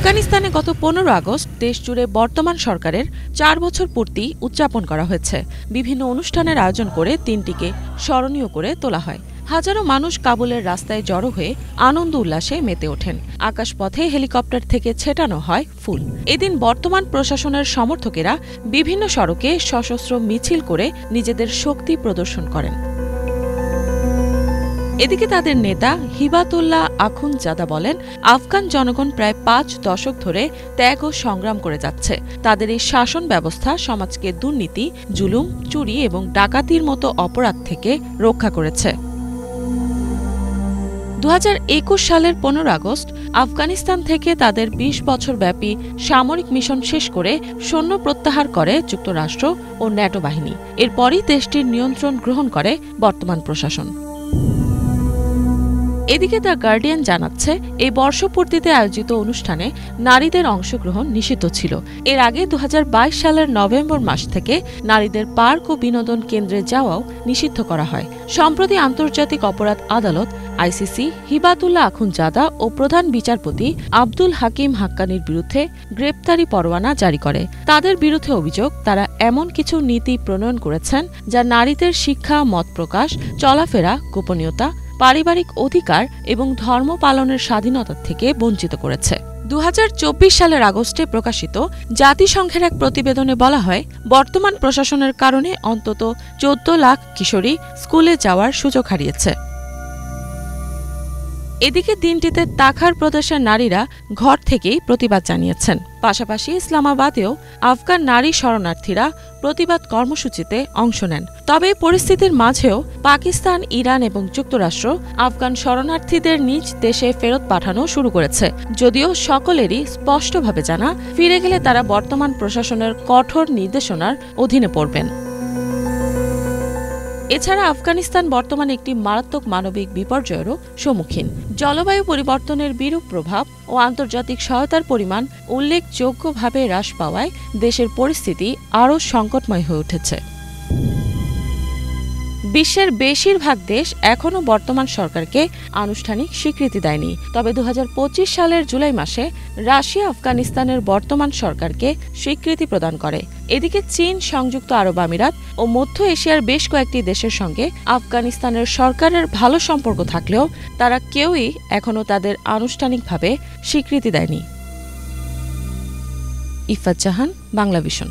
আফগানিস্তানে গত 15 আগস্ট দেশজুড়ে বর্তমান সরকারের 4 বছর পূর্তি উদযাপন করা হয়েছে। বিভিন্ন অনুষ্ঠানের আয়োজন করে দিনটিকে স্মরণীয় করে তোলা হয়। হাজারো মানুষ কাবুলের রাস্তায় জড়ো হয়ে আনন্দ উল্লাসে মেতে ওঠেন। আকাশপথে হেলিকপ্টার থেকে ছেটানো হয় ফুল। এদিন বর্তমান প্রশাসনের সমর্থকেরা বিভিন্ন সড়কে সশস্ত্র মিছিল করে নিজেদের শক্তি প্রদর্শন করেন। এদিকে তাদের নেতা হিবাতুল্লাহ আখুনজাদা বলেন, আফগান জনগণ প্রায় 5 দশক ধরে ত্যাগ ও সংগ্রাম করে যাচ্ছে। তাদের এই শাসন ব্যবস্থা সমাজকে দুর্নীতি, জুলুম, চুরি এবং ডাকাতির মতো অপরাধ থেকে রক্ষা করেছে। 2021 সালের 15 আগস্ট আফগানিস্তান থেকে তাদের 20 বছর ব্যাপী সামরিক মিশন শেষ করে সৈন্য প্রত্যাহার করে যুক্তরাষ্ট্র ও ন্যাটো বাহিনী। এরপরই দেশটির নিয়ন্ত্রণ গ্রহণ করে বর্তমান প্রশাসন। এদিকে দ্য গার্ডিয়ান জানাচ্ছে, এই বর্ষপূর্তিতে আয়োজিত অনুষ্ঠানে নারীদের অংশগ্রহণ নিষিদ্ধ ছিল। এর আগে 2022 সালের নভেম্বর মাস থেকে নারীদের পার্ক ও বিনোদন কেন্দ্রে যাওয়াও নিষিদ্ধ করা হয়। সম্প্রতি আন্তর্জাতিক অপরাধ আদালত আইসিসি হিবাতুল্লাহ আখুনজাদা ও প্রধান বিচারপতি আব্দুল হাকিম হাক্কানির বিরুদ্ধে গ্রেপ্তারি পরোয়ানা জারি করে। তাদের বিরুদ্ধে অভিযোগ, তারা এমন কিছু নীতি প্রণয়ন করেছেন যা নারীদের শিক্ষা, মত প্রকাশ, চলাফেরা, গোপনীয়তা, পারিবারিক অধিকার এবং ধর্ম পালনের স্বাধীনতা থেকে বঞ্চিত করেছে। 2024 সালের আগস্টে প্রকাশিত জাতিসংঘের এক প্রতিবেদনে বলা হয়, বর্তমান প্রশাসনের কারণে অন্তত 14 লাখ কিশোরী স্কুলে যাওয়ার সুযোগ হারিয়েছে। এদিকে দিনটিতে তাখার প্রদেশের নারীরা ঘর থেকেই প্রতিবাদ জানিয়েছেন। পাশাপাশি ইসলামাবাদেও আফগান নারী শরণার্থীরা প্রতিবাদ কর্মসূচিতে অংশ নেন। তবে পরিস্থিতির মাঝেও পাকিস্তান, ইরান এবং যুক্তরাষ্ট্র আফগান শরণার্থীদের নিজ দেশে ফেরত পাঠানো শুরু করেছে, যদিও সকলেরই স্পষ্টভাবে জানা, ফিরে গেলে তারা বর্তমান প্রশাসনের কঠোর নির্দেশনার অধীনে পড়বেন। এছাড়া আফগানিস্তান বর্তমানে একটি মারাত্মক মানবিক বিপর্যয়েরও সম্মুখীন। জলবায়ু পরিবর্তনের বিরূপ প্রভাব ও আন্তর্জাতিক সহায়তার পরিমাণ উল্লেখযোগ্যভাবে হ্রাস পাওয়ায় দেশের পরিস্থিতি আরও সংকটময় হয়ে উঠেছে। বিশ্বের বেশিরভাগ দেশ এখনও বর্তমান সরকারকে আনুষ্ঠানিক স্বীকৃতি দেয়নি। তবে 2025 সালের জুলাই মাসে রাশিয়া আফগানিস্তানের বর্তমান সরকারকে স্বীকৃতি প্রদান করে। এদিকে চীন, সংযুক্ত আরব আমিরাত ও মধ্য এশিয়ার বেশ কয়েকটি দেশের সঙ্গে আফগানিস্তানের সরকারের ভালো সম্পর্ক থাকলেও তারা কেউই এখনও তাদের আনুষ্ঠানিকভাবে স্বীকৃতি দেয়নি। ইফাত জাহান, বাংলা ভিশন।